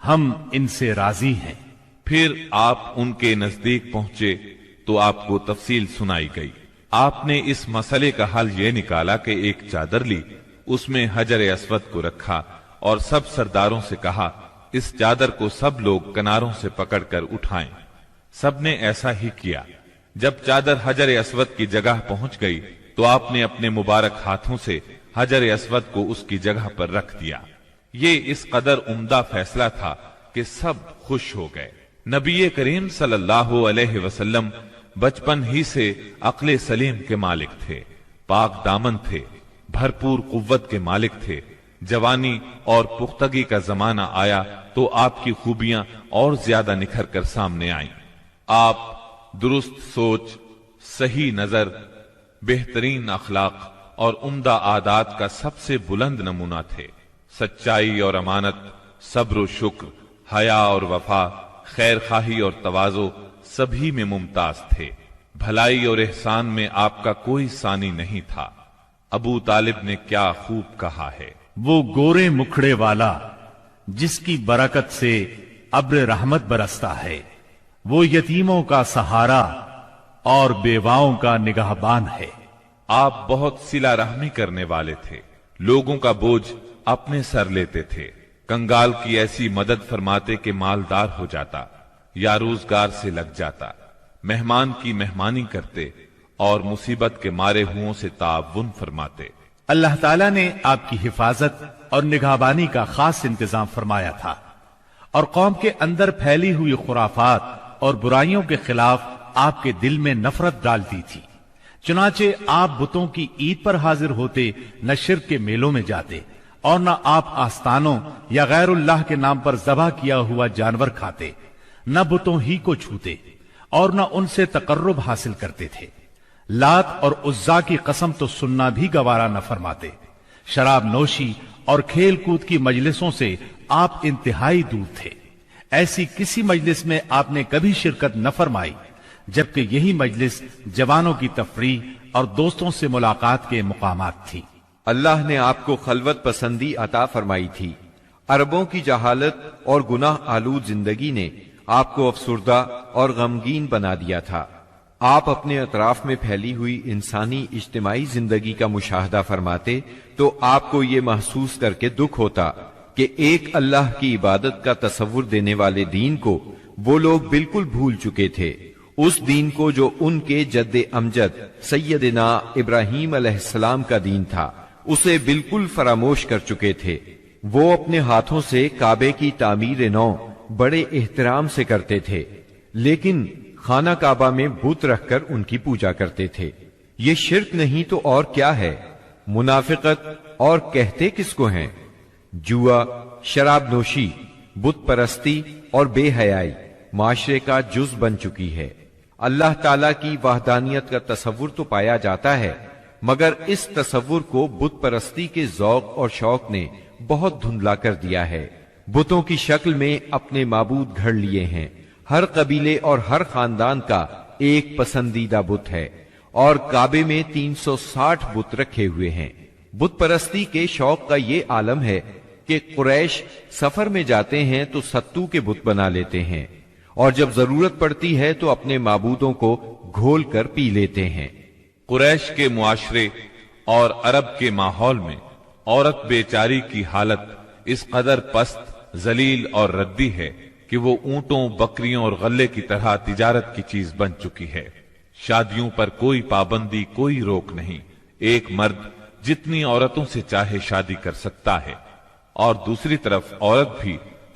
ہم ان سے راضی ہیں۔ پھر آپ ان کے نزدیک پہنچے تو آپ کو تفصیل سنائی گئی۔ آپ نے اس مسئلے کا حل یہ نکالا کہ ایک چادر لی، اس میں حجر اسود کو رکھا اور سب سرداروں سے کہا، اس چادر کو سب لوگ کناروں سے پکڑ کر اٹھائیں۔ سب نے ایسا ہی کیا۔ جب چادر حجر اسود کی جگہ پہنچ گئی تو آپ نے اپنے مبارک ہاتھوں سے حجر اسود کو اس کی جگہ پر رکھ دیا۔ یہ اس قدر عمدہ فیصلہ تھا کہ سب خوش ہو گئے۔ نبی کریم صلی اللہ علیہ وسلم بچپن ہی سے عقل سلیم کے مالک تھے، پاک دامن تھے، بھرپور قوت کے مالک تھے۔ جوانی اور پختگی کا زمانہ آیا تو آپ کی خوبیاں اور زیادہ نکھر کر سامنے آئیں۔ آپ درست سوچ، صحیح نظر، بہترین اخلاق اور عمدہ عادات کا سب سے بلند نمونہ تھے۔ سچائی اور امانت، صبر و شکر، حیا اور وفا، خیر خواہی اور تواضع سبھی میں ممتاز تھے۔ بھلائی اور احسان میں آپ کا کوئی ثانی نہیں تھا۔ ابو طالب نے کیا خوب کہا ہے، وہ گورے مکھڑے والا جس کی برکت سے ابر رحمت برستا ہے، وہ یتیموں کا سہارا اور بیواؤں کا نگہبان ہے۔ آپ بہت صلہ رحمی کرنے والے تھے، لوگوں کا بوجھ اپنے سر لیتے تھے، کنگال کی ایسی مدد فرماتے کہ مالدار ہو جاتا یا روزگار سے لگ جاتا، مہمان کی مہمانی کرتے اور مصیبت کے مارے ہوں سے تعاون فرماتے۔ اللہ تعالیٰ نے آپ کی حفاظت اور نگہبانی کا خاص انتظام فرمایا تھا، اور قوم کے اندر پھیلی ہوئی خرافات اور برائیوں کے خلاف آپ کے دل میں نفرت ڈالتی تھی۔ چنانچہ آپ بتوں کی عید پر حاضر ہوتے، نہ شرک کے میلوں میں جاتے اور نہ آپ آستانوں یا غیر اللہ کے نام پر ذبح کیا ہوا جانور کھاتے، نہ بتوں ہی کو چھوتے اور نہ ان سے تقرب حاصل کرتے تھے۔ لات اور عزا کی قسم تو سننا بھی گوارا نہ فرماتے۔ شراب نوشی اور کھیل کود کی مجلسوں سے آپ انتہائی دور تھے۔ ایسی کسی مجلس میں آپ نے کبھی شرکت نہ فرمائی، جبکہ یہی مجلس جوانوں کی تفریح اور دوستوں سے ملاقات کے مقامات تھی۔ اللہ نے آپ کو خلوت پسندی عطا فرمائی تھی۔ عربوں کی جہالت اور گناہ آلود زندگی نے آپ کو افسردہ اور غمگین بنا دیا تھا۔ آپ اپنے اطراف میں پھیلی ہوئی انسانی اجتماعی زندگی کا مشاہدہ فرماتے تو آپ کو یہ محسوس کر کے دکھ ہوتا کہ ایک اللہ کی عبادت کا تصور دینے والے دین کو وہ لوگ بالکل بھول چکے تھے، اس دین کو جو ان کے جد امجد سیدنا ابراہیم علیہ السلام کا دین تھا، اسے بالکل فراموش کر چکے تھے۔ وہ اپنے ہاتھوں سے کعبے کی تعمیر نو بڑے احترام سے کرتے تھے، لیکن خانہ کعبہ میں بت رکھ کر ان کی پوجا کرتے تھے۔ یہ شرک نہیں تو اور کیا ہے؟ منافقت اور کہتے کس کو ہیں؟ جوا، شراب نوشی، بت پرستی اور بے حیائی معاشرے کا جز بن چکی ہے۔ اللہ تعالیٰ کی وحدانیت کا تصور تو پایا جاتا ہے، مگر اس تصور کو بت پرستی کے ذوق اور شوق نے بہت دھندلا کر دیا ہے۔ بتوں کی شکل میں اپنے معبود گھڑ لیے ہیں۔ ہر قبیلے اور ہر خاندان کا ایک پسندیدہ بت ہے، اور کعبے میں 360 بت رکھے ہوئے ہیں۔ بت پرستی کے شوق کا یہ عالم ہے کہ قریش سفر میں جاتے ہیں تو ستو کے بت بنا لیتے ہیں، اور جب ضرورت پڑتی ہے تو اپنے معبودوں کو گھول کر پی لیتے ہیں۔ قریش کے معاشرے اور عرب کے ماحول میں عورت بیچاری کی حالت اس قدر پست، ذلیل اور ردی ہے کہ وہ اونٹوں، بکریوں اور غلے کی طرح تجارت کی چیز بن چکی ہے۔ شادیوں پر کوئی پابندی، کوئی روک نہیں۔ ایک مرد جتنی عورتوں سے چاہے شادی کر سکتا ہے، اور دوسری طرف عورت بھی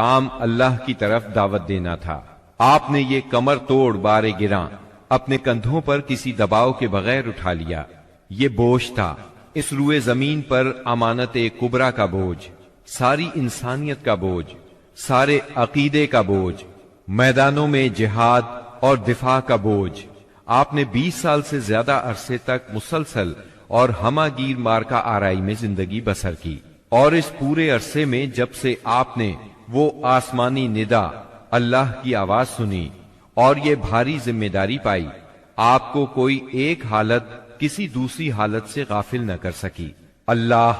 کام اللہ کی طرف دعوت دینا تھا۔ آپ نے یہ کمر توڑ بار گراں اپنے کندھوں پر کسی دباؤ کے بغیر اٹھا لیا۔ یہ بوجھ تھا، اس روئے زمین پر امانت کبریٰ کا بوجھ، ساری انسانیت کا بوجھ، سارے عقیدے کا بوجھ، میدانوں میں جہاد اور دفاع کا بوجھ۔ آپ نے 20 سال سے زیادہ عرصے تک مسلسل اور ہمہ گیر مارکا آرائی میں زندگی بسر کی، اور اس پورے عرصے میں جب سے آپ نے وہ آسمانی ندا اللہ کی آواز سنی اور یہ بھاری ذمہ داری پائی، آپ کو کوئی ایک حالت کسی دوسری حالت سے غافل نہ کر سکی۔ اللہ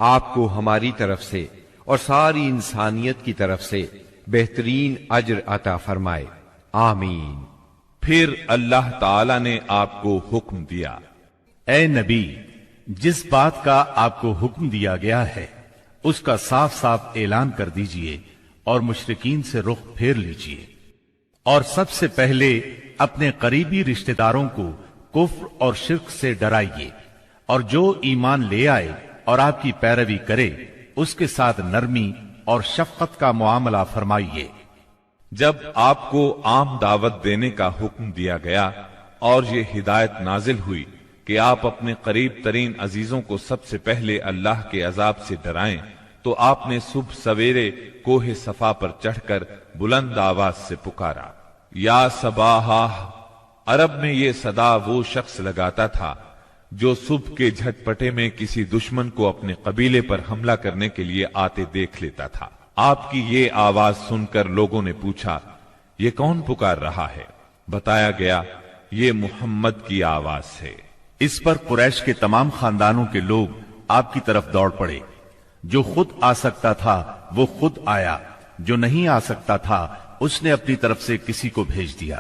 آپ کو ہماری طرف سے اور ساری انسانیت کی طرف سے بہترین اجر عطا فرمائے، آمین۔ پھر اللہ تعالی نے آپ کو حکم دیا، اے نبی، جس بات کا آپ کو حکم دیا گیا ہے اس کا صاف صاف اعلان کر دیجئے اور مشرکین سے رخ پھیر لیجئے، اور سب سے پہلے اپنے قریبی رشتہ داروں کو کفر اور شرک سے ڈرائیے، اور جو ایمان لے آئے اور آپ کی پیروی کرے اس کے ساتھ نرمی اور شفقت کا معاملہ فرمائیے۔ جب آپ کو عام دعوت دینے کا حکم دیا گیا اور یہ ہدایت نازل ہوئی کہ آپ اپنے قریب ترین عزیزوں کو سب سے پہلے اللہ کے عذاب سے ڈرائیں، تو آپ نے صبح سویرے کوہ صفا پر چڑھ کر بلند آواز سے پکارا، یا صباحا۔ عرب میں یہ صدا وہ شخص لگاتا تھا جو صبح کے جھٹپٹے میں کسی دشمن کو اپنے قبیلے پر حملہ کرنے کے لیے آتے دیکھ لیتا تھا۔ آپ کی یہ آواز سن کر لوگوں نے پوچھا، یہ کون پکار رہا ہے؟ بتایا گیا، یہ محمد کی آواز ہے۔ اس پر قریش کے تمام خاندانوں کے لوگ آپ کی طرف دوڑ پڑے۔ جو خود آ سکتا تھا وہ خود آیا، جو نہیں آ سکتا تھا اس نے اپنی طرف سے کسی کو بھیج دیا۔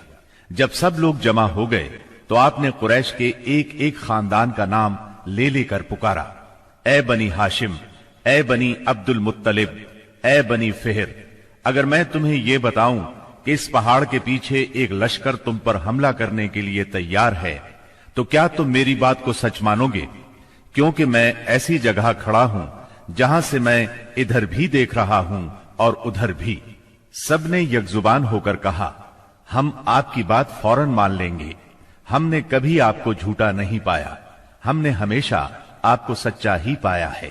جب سب لوگ جمع ہو گئے تو آپ نے قریش کے ایک ایک خاندان کا نام لے لے کر پکارا، اے بنی ہاشم، اے بنی عبد المطلب، اے بنی فہر، اگر میں تمہیں یہ بتاؤں کہ اس پہاڑ کے پیچھے ایک لشکر تم پر حملہ کرنے کے لیے تیار ہے تو کیا تم میری بات کو سچ مانو گے؟ کیونکہ میں ایسی جگہ کھڑا ہوں جہاں سے میں ادھر بھی دیکھ رہا ہوں اور ادھر بھی۔ سب نے یک زبان ہو کر کہا، ہم آپ کی بات فوراً مان لیں گے، ہم نے کبھی آپ کو جھوٹا نہیں پایا، ہم نے ہمیشہ آپ کو سچا ہی پایا ہے۔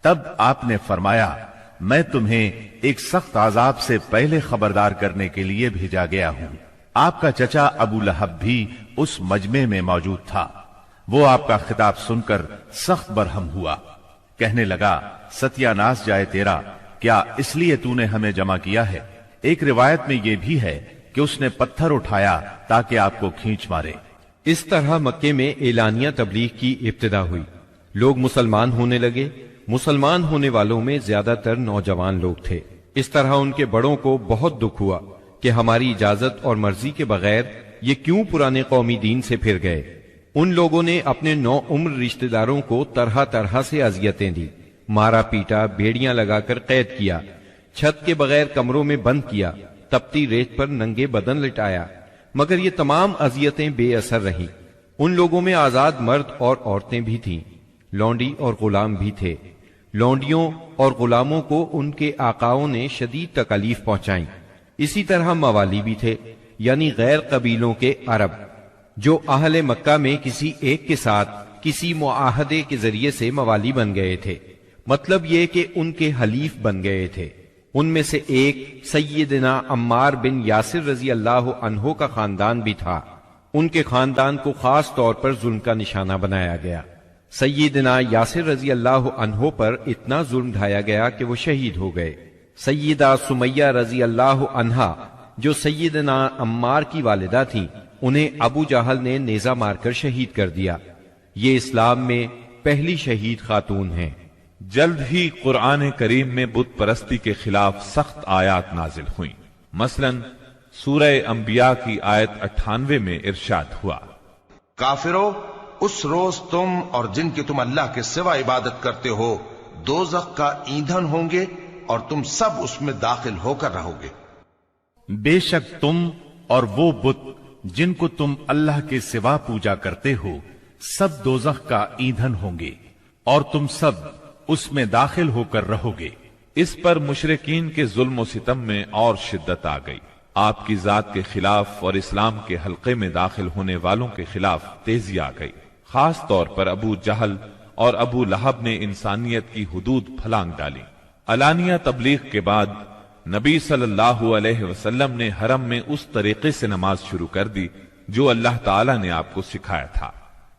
تب آپ نے فرمایا، میں تمہیں ایک سخت عذاب سے پہلے خبردار کرنے کے لیے بھیجا گیا ہوں۔ آپ کا چچا ابو لہب بھی اس مجمع میں موجود تھا۔ وہ آپ کا خطاب سن کر سخت برہم ہوا، کہنے لگا، ستیہ ناس جائے تیرا، کیا اس لیے تو نے ہمیں جمع کیا ہے؟ ایک روایت میں یہ بھی ہے کہ اس نے پتھر اٹھایا تاکہ آپ کو کھینچ مارے۔ اس طرح مکے میں اعلانیہ تبلیغ کی ابتدا ہوئی، لوگ مسلمان ہونے لگے۔ مسلمان ہونے والوں میں زیادہ تر نوجوان لوگ تھے۔ اس طرح ان کے بڑوں کو بہت دکھ ہوا کہ ہماری اجازت اور مرضی کے بغیر یہ کیوں پرانے قومی دین سے پھر گئے۔ ان لوگوں نے اپنے نو عمر رشتہ داروں کو طرح طرح سے اذیتیں دی، مارا پیٹا، بیڑیاں لگا کر قید کیا، چھت کے بغیر کمروں میں بند کیا، تپتی ریت پر ننگے بدن لٹایا، مگر یہ تمام اذیتیں بے اثر رہیں۔ ان لوگوں میں آزاد مرد اور عورتیں بھی تھیں، لونڈی اور غلام بھی تھے۔ لونڈیوں اور غلاموں کو ان کے آقاؤں نے شدید تکالیف پہنچائیں۔ اسی طرح موالی بھی تھے، یعنی غیر قبیلوں کے عرب، جو اہل مکہ میں کسی ایک کے ساتھ کسی معاہدے کے ذریعے سے موالی بن گئے تھے، مطلب یہ کہ ان کے حلیف بن گئے تھے۔ ان میں سے ایک سیدنا عمار بن یاسر رضی اللہ عنہ کا خاندان بھی تھا۔ ان کے خاندان کو خاص طور پر ظلم کا نشانہ بنایا گیا۔ سیدنا یاسر رضی اللہ عنہ پر اتنا ظلم ڈھایا گیا کہ وہ شہید ہو گئے۔ سیدہ سمیہ رضی اللہ عنہا جو سیدنا عمار کی والدہ تھیں، انہیں ابو جہل نے نیزہ مار کر شہید کر دیا۔ یہ اسلام میں پہلی شہید خاتون ہیں۔ جلد ہی قرآن کریم میں بت پرستی کے خلاف سخت آیات نازل ہوئیں۔ مثلا سورہ انبیاء کی آیت 98 میں ارشاد ہوا، کافرو، اس روز تم اور جن کی تم اللہ کے سوا عبادت کرتے ہو دوزخ کا ایندھن ہوں گے اور تم سب اس میں داخل ہو کر رہو گے۔ بے شک تم اور وہ بت جن کو تم اللہ کے سوا پوجا کرتے ہو سب دوزخ کا ایندھن ہوں گے اور تم سب اس میں داخل ہو کر رہو گے۔ اس پر مشرکین کے ظلم و ستم میں اور شدت آ گئی۔ آپ کی ذات کے خلاف اور اسلام کے حلقے میں داخل ہونے والوں کے خلاف تیزی آ گئی۔ خاص طور پر ابو جہل اور ابو لہب نے انسانیت کی حدود پھلانگ ڈالی۔ علانیہ تبلیغ کے بعد نبی صلی اللہ علیہ وسلم نے حرم میں اس طریقے سے نماز شروع کر دی جو اللہ تعالی نے آپ کو سکھایا تھا،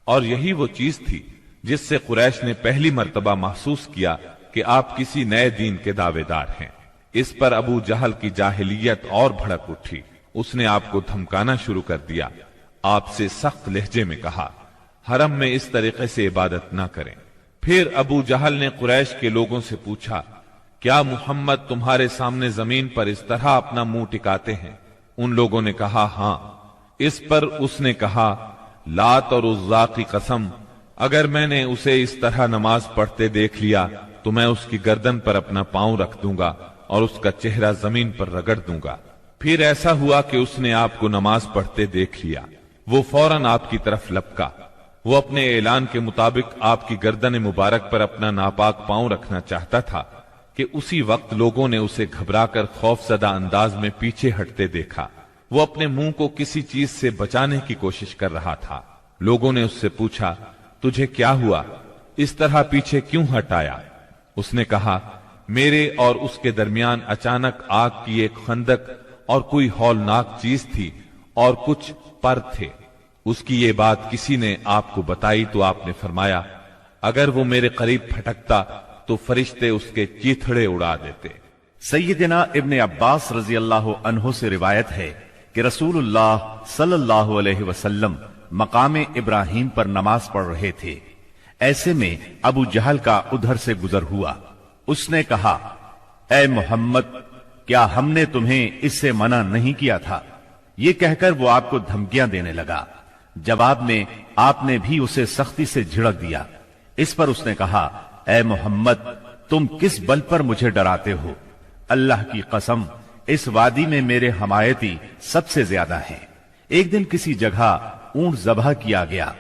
اور یہی وہ چیز تھی جس سے قریش نے پہلی مرتبہ محسوس کیا کہ آپ کسی نئے دین کے دعوے دار ہیں۔ اس پر ابو جہل کی جاہلیت اور بھڑک اٹھی۔ اس نے آپ کو دھمکانا شروع کر دیا۔ آپ سے سخت لہجے میں کہا، حرم میں اس طریقے سے عبادت نہ کریں۔ پھر ابو جہل نے قریش کے لوگوں سے پوچھا، کیا محمد تمہارے سامنے زمین پر اس طرح اپنا منہ ٹکاتے ہیں؟ ان لوگوں نے کہا ہاں۔ اس پر اس نے کہا، لات اور عزا کی قسم، اگر میں نے اسے اس طرح نماز پڑھتے دیکھ لیا تو میں اس کی گردن پر اپنا پاؤں رکھ دوں گا اور اس کا چہرہ زمین پر رگڑ دوں گا۔ پھر ایسا ہوا کہ اس نے آپ کو نماز پڑھتے دیکھ لیا۔ وہ فوراً آپ کی طرف لپکا۔ وہ اپنے اعلان کے مطابق آپ کی گردن مبارک پر اپنا ناپاک پاؤں رکھنا چاہتا تھا کہ اسی وقت لوگوں نے اسے گھبرا کر خوف زدہ انداز میں پیچھے ہٹتے دیکھا۔ وہ اپنے منہ کو کسی چیز سے بچانے کی کوشش کر رہا تھا۔ لوگوں نے اس سے پوچھا، تجھے کیا ہوا؟ اس طرح پیچھے کیوں ہٹایا؟ اس نے کہا، میرے اور اس کے درمیان اچانک آگ کی ایک خندق اور کوئی ہولناک چیز تھی اور کچھ پر تھے۔ اس کی یہ بات کسی نے آپ کو بتائی تو آپ نے فرمایا، اگر وہ میرے قریب پھٹکتا تو فرشتے اس کے چیتھڑے اڑا دیتے۔ سیدنا ابن عباس رضی اللہ عنہ سے روایت ہے کہ رسول اللہ صلی اللہ علیہ وسلم مقام ابراہیم پر نماز پڑھ رہے تھے۔ ایسے میں ابو جہل کا ادھر سے گزر ہوا۔ اس نے کہا، اے محمد، کیا ہم نے تمہیں اس سے منع نہیں کیا تھا؟ یہ کہہ کر وہ آپ کو دھمکیاں دینے لگا۔ جواب میں آپ نے بھی اسے سختی سے جھڑک دیا۔ اس پر اس نے کہا، اے محمد، تم کس بل پر مجھے ڈراتے ہو؟ اللہ کی قسم، اس وادی میں میرے حمایتی سب سے زیادہ ہیں۔ ایک دن کسی جگہ اونٹ ذبح کیا گیا۔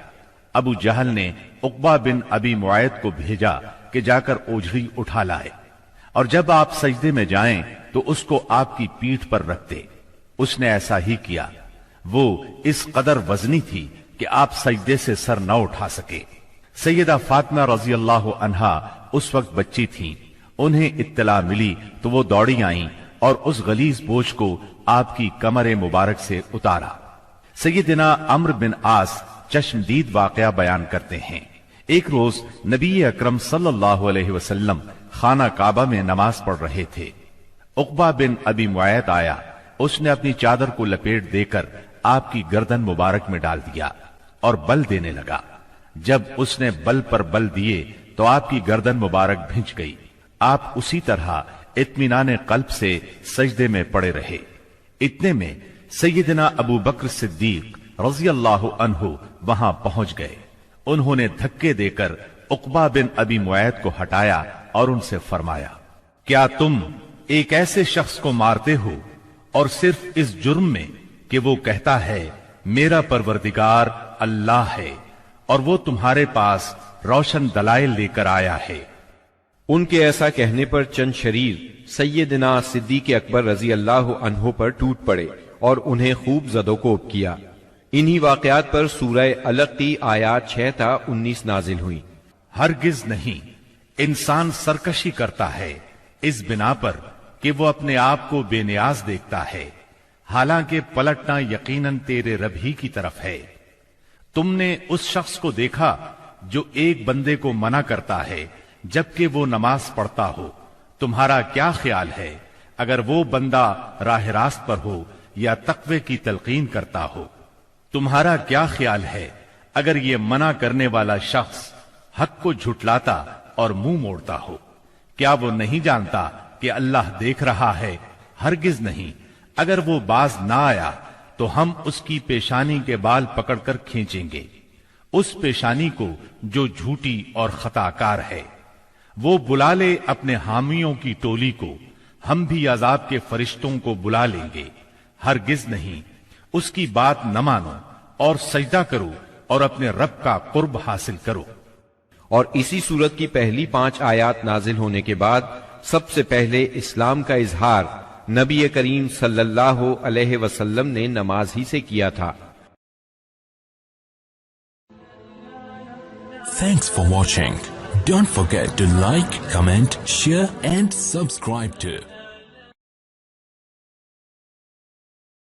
ابو جہل نے عقبہ بن ابی معیط کو بھیجا کہ جا کر اوجھڑی اٹھا لائے، اور جب آپ سجدے میں جائیں تو اس کو آپ کی پیٹھ پر رکھتے۔ اس نے ایسا ہی کیا۔ وہ اس قدر وزنی تھی کہ آپ سجدے سے سر نہ اٹھا سکے۔ سیدہ فاطمہ رضی اللہ عنہا اس وقت بچی تھیں۔ انہیں اطلاع ملی تو وہ دوڑی آئیں اور اس غلیظ بوجھ کو آپ کی کمر مبارک سے اتارا۔ سیدنا عمرو بن عاص چشمدید واقعہ بیان کرتے ہیں۔ ایک روز نبی اکرم صلی اللہ علیہ وسلم خانہ کعبہ میں نماز پڑھ رہے تھے۔ عقبہ بن ابی معیط آیا۔ اس نے اپنی چادر کو لپیٹ دے کر آپ کی گردن مبارک میں ڈال دیا اور بل دینے لگا۔ جب اس نے بل پر بل دیے تو آپ کی گردن مبارک بھنج گئی۔ آپ اسی طرح اطمینان قلب سے سجدے میں پڑے رہے۔ اتنے میں سیدنا ابو بکر صدیق رضی اللہ عنہ وہاں پہنچ گئے۔ انہوں نے دھکے دے کر عقبہ بن ابی معیط کو ہٹایا اور ان سے فرمایا، کیا تم ایک ایسے شخص کو مارتے ہو اور صرف اس جرم میں کہ وہ کہتا ہے میرا پروردگار اللہ ہے اور وہ تمہارے پاس روشن دلائل لے کر آیا ہے؟ ان کے ایسا کہنے پر چند شریر سیدنا صدیق اکبر رضی اللہ عنہ پر ٹوٹ پڑے اور انہیں خوب زد و کوب کیا۔ انہی واقعات پر سورہ علق کی آیات 6 تا 19 نازل ہوئی۔ ہرگز نہیں، انسان سرکشی کرتا ہے اس بنا پر کہ وہ اپنے آپ کو بے نیاز دیکھتا ہے، حالانکہ پلٹنا یقیناً تیرے رب ہی کی طرف ہے۔ تم نے اس شخص کو دیکھا جو ایک بندے کو منع کرتا ہے جبکہ وہ نماز پڑھتا ہو؟ تمہارا کیا خیال ہے اگر وہ بندہ راہ راست پر ہو یا تقوی کی تلقین کرتا ہو؟ تمہارا کیا خیال ہے اگر یہ منع کرنے والا شخص حق کو جھٹلاتا اور منہ موڑتا ہو؟ کیا وہ نہیں جانتا کہ اللہ دیکھ رہا ہے؟ ہرگز نہیں، اگر وہ باز نہ آیا تو ہم اس کی پیشانی کے بال پکڑ کر کھینچیں گے، اس پیشانی کو جو جھوٹی اور خطا کار ہے۔ وہ بلا لے اپنے حامیوں کی ٹولی کو، ہم بھی عذاب کے فرشتوں کو بلا لیں گے۔ ہرگز نہیں، اس کی بات نہ مانو اور سجدہ کرو اور اپنے رب کا قرب حاصل کرو۔ اور اسی سورت کی پہلی 5 آیات نازل ہونے کے بعد سب سے پہلے اسلام کا اظہار نبی کریم صلی اللہ علیہ وسلم نے نماز ہی سے کیا تھا۔ Thanks for watching. Don't forget to like, comment, share and subscribe to